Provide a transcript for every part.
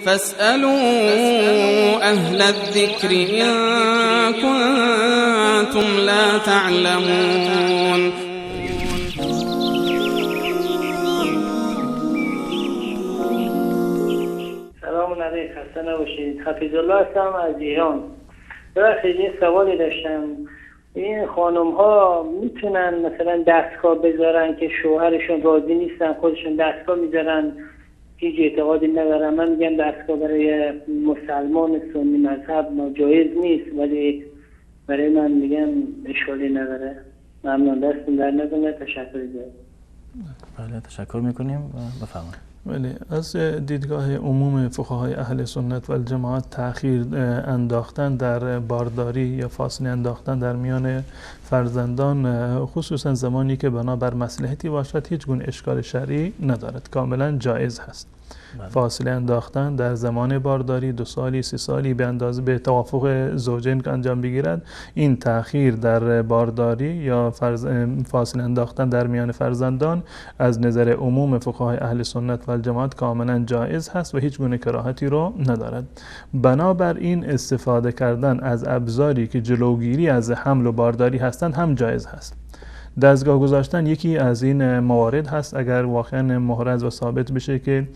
فاسألوا أهل الذكر إن كنتم لا تعلمون. سلام علیکم، خسته نباشید. حفیظ الله هستم از ایران. ببخشید یه سوالی داشتم. این خانم ها میتونن مثلا دستگاه بذارن که شوهرشون راضی نیستن، خودشون دستگاه میذارن، هیچ اعتقادی ندارن؟ من میگم دستگاه برای مسلمان سنی مذهب ناجایز نیست، ولی برای من میگم اشکالی نداره. ممنون، دستون در نکنه. تشکر. بله تشکر میکنیم و بفرمایید. بله، از دیدگاه عموم فقهای اهل سنت و الجماعت تأخیر انداختن در بارداری یا فاصله انداختن در میان فرزندان، خصوصا زمانی که بنابر مصلحتی باشد، هیچ گونه اشکال شرعی ندارد، کاملا جایز هست. فاصله انداختن در زمان بارداری 2 سالی 3 سالی به اندازه به توافق زوجین که انجام بگیرد، این تأخیر در بارداری یا فاصله انداختن در میان فرزندان از نظر عموم فقهای اهل سنت و الجماعت کاملا جایز هست و هیچ گونه کراهتی رو ندارد. بنابراین استفاده کردن از ابزاری که جلوگیری از حمل و بارداری هستند هم جایز هست. دستگاه گذاشتن یکی از این موارد هست اگر واقعا محرز و ثابت بشه که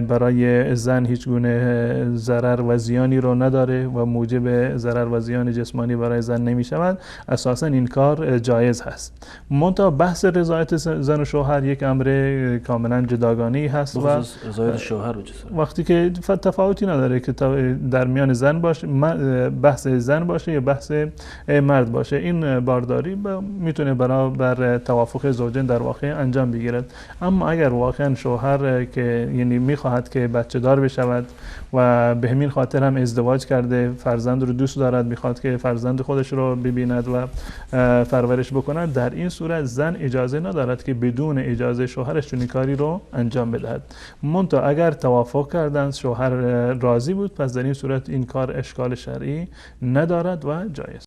برای زن هیچ گونه ضرر و زیانی رو نداره و موجب ضرر و زیان جسمانی برای زن نمی شود، اساسا این کار جایز هست. منتها بحث رضایت زن و شوهر یک امر کاملا جداگانه هست و رضایت شوهر وقتی که تفاوتی نداره که در میان زن باشه، بحث زن باشه یا بحث مرد باشه، این بارداری میتونه بر توافق زوجین در واقع انجام بگیرد. اما اگر واقعا شوهر که یعنی میخواهد که بچه دار بشود و به همین خاطر هم ازدواج کرده، فرزند رو دوست دارد، میخواد که فرزند خودش رو ببیند و پرورش بکند، در این صورت زن اجازه ندارد که بدون اجازه شوهرش چنین کاری رو انجام بدهد. منتها اگر توافق کردند، شوهر راضی بود، پس در این صورت این کار اشکال شرعی ندارد و جایز.